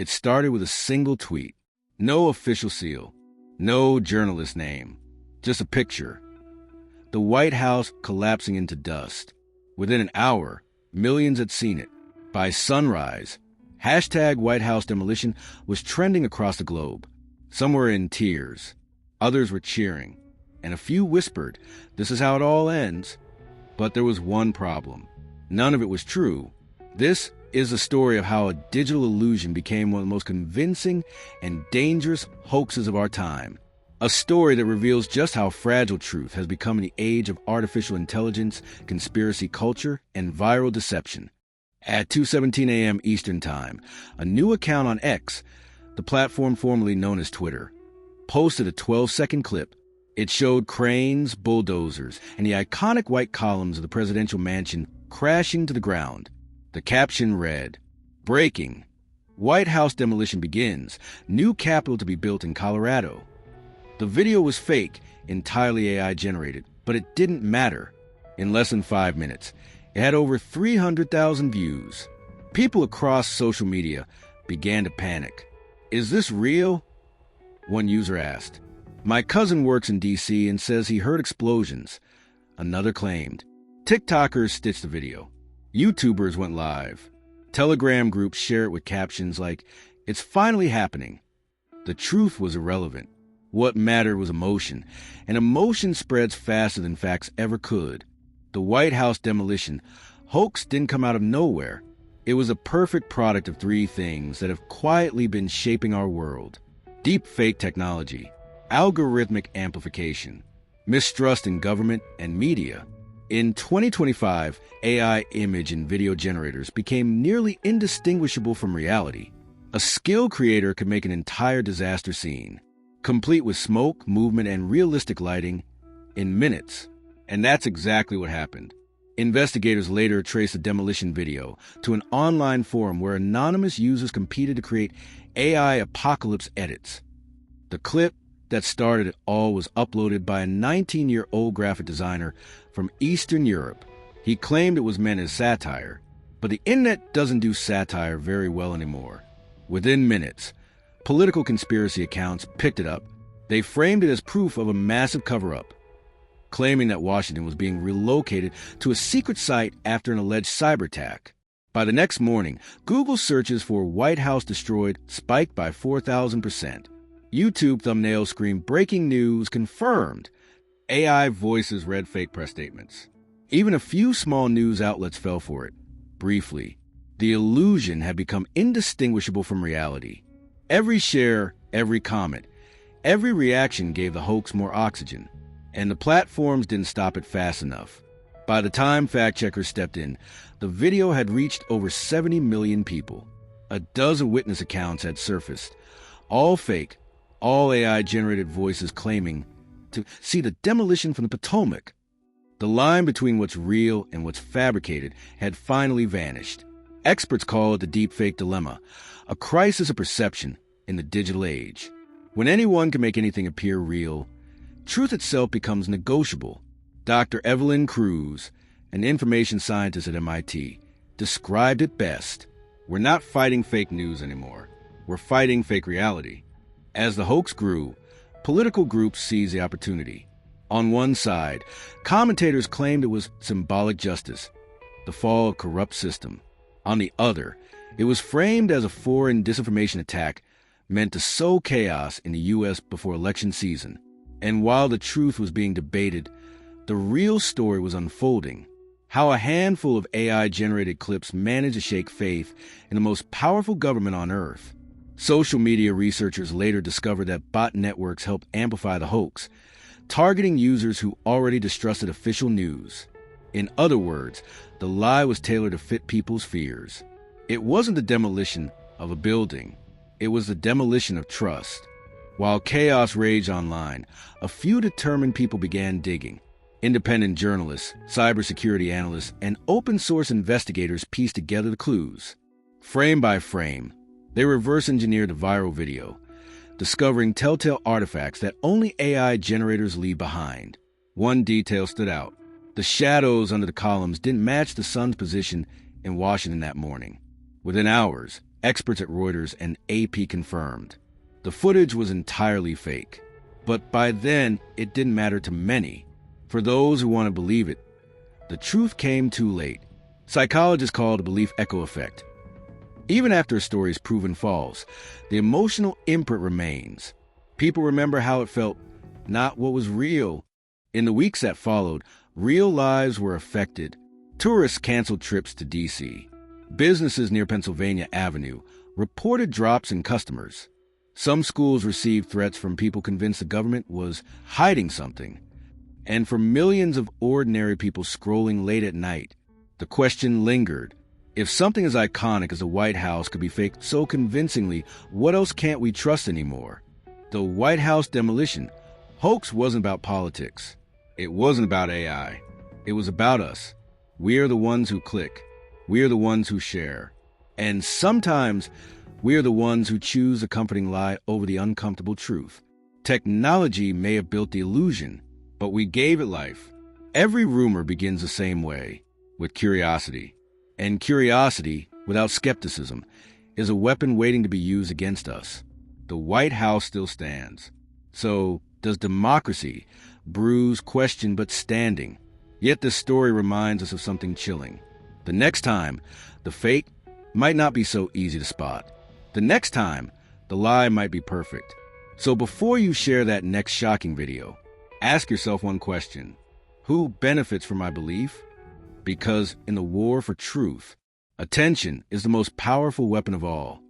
It started with a single tweet. No official seal. No journalist name. Just a picture. The White House collapsing into dust. Within an hour, millions had seen it. By sunrise, hashtag White House demolition was trending across the globe. Some were in tears. Others were cheering. And a few whispered, "This is how it all ends." But there was one problem. None of it was true. This is the story of how a digital illusion became one of the most convincing and dangerous hoaxes of our time. A story that reveals just how fragile truth has become in the age of artificial intelligence, conspiracy culture, and viral deception. At 2:17 a.m. Eastern Time, a new account on X, the platform formerly known as Twitter, posted a 12-second clip. It showed cranes, bulldozers, and the iconic white columns of the presidential mansion crashing to the ground. The caption read, "Breaking. White House demolition begins. New Capitol to be built in Colorado." The video was fake, entirely AI generated, but it didn't matter. In less than 5 minutes, it had over 300,000 views. People across social media began to panic. "Is this real?" One user asked. "My cousin works in D.C. and says he heard explosions," another claimed. TikTokers stitched the video. YouTubers went live. Telegram groups share it with captions like, "It's finally happening." The truth was irrelevant. What mattered was emotion, and emotion spreads faster than facts ever could. The White House demolition hoax didn't come out of nowhere. It was a perfect product of three things that have quietly been shaping our world: deepfake technology, algorithmic amplification, mistrust in government and media. In 2025, AI image and video generators became nearly indistinguishable from reality. A skilled creator could make an entire disaster scene, complete with smoke, movement, and realistic lighting, in minutes. And that's exactly what happened. Investigators later traced the demolition video to an online forum where anonymous users competed to create AI apocalypse edits. The clip that started it all was uploaded by a 19-year-old graphic designer from Eastern Europe. He claimed it was meant as satire, but the internet doesn't do satire very well anymore. Within minutes, political conspiracy accounts picked it up. They framed it as proof of a massive cover-up, claiming that Washington was being relocated to a secret site after an alleged cyber attack. By the next morning, Google searches for White House destroyed spiked by 4,000%. YouTube thumbnails screamed "Breaking news confirmed." AI voices read fake press statements. Even a few small news outlets fell for it. Briefly, the illusion had become indistinguishable from reality. Every share, every comment, every reaction gave the hoax more oxygen. And the platforms didn't stop it fast enough. By the time fact-checkers stepped in, the video had reached over 70 million people. A dozen witness accounts had surfaced, all fake, all AI-generated voices claiming to see the demolition from the Potomac. The line between what's real and what's fabricated had finally vanished. Experts call it the deepfake dilemma, a crisis of perception in the digital age. When anyone can make anything appear real, truth itself becomes negotiable. Dr. Evelyn Cruz, an information scientist at MIT, described it best. "We're not fighting fake news anymore. We're fighting fake reality." As the hoax grew, political groups seized the opportunity. On one side, commentators claimed it was symbolic justice, the fall of a corrupt system. On the other, it was framed as a foreign disinformation attack meant to sow chaos in the U.S. before election season. And while the truth was being debated, the real story was unfolding. How a handful of AI-generated clips managed to shake faith in the most powerful government on Earth. Social media researchers later discovered that bot networks helped amplify the hoax, targeting users who already distrusted official news. In other words, the lie was tailored to fit people's fears. It wasn't the demolition of a building. It was the demolition of trust. While chaos raged online, a few determined people began digging. Independent journalists, cybersecurity analysts, and open-source investigators pieced together the clues. Frame by frame, they reverse-engineered the viral video, discovering telltale artifacts that only AI generators leave behind. One detail stood out. The shadows under the columns didn't match the sun's position in Washington that morning. Within hours, Experts at Reuters and AP confirmed. The footage was entirely fake. But by then, it didn't matter to many. For those who want to believe it, the truth came too late. Psychologists call it a belief echo effect. Even after a story is proven false, the emotional imprint remains. People remember how it felt, not what was real. In the weeks that followed, real lives were affected. Tourists canceled trips to D.C. Businesses near Pennsylvania Avenue reported drops in customers. Some schools received threats from people convinced the government was hiding something. And for millions of ordinary people scrolling late at night, the question lingered. If something as iconic as the White House could be faked so convincingly, what else can't we trust anymore? The White House demolition hoax wasn't about politics. It wasn't about AI. It was about us. We are the ones who click. We are the ones who share. And sometimes we are the ones who choose a comforting lie over the uncomfortable truth. Technology may have built the illusion, but we gave it life. Every rumor begins the same way, with curiosity. And curiosity, without skepticism, is a weapon waiting to be used against us. The White House still stands. So, does democracy? Bruised, questioned, but standing. Yet this story reminds us of something chilling. The next time, the fake might not be so easy to spot. The next time, the lie might be perfect. So before you share that next shocking video, ask yourself one question. Who benefits from my belief? Because in the war for truth, attention is the most powerful weapon of all.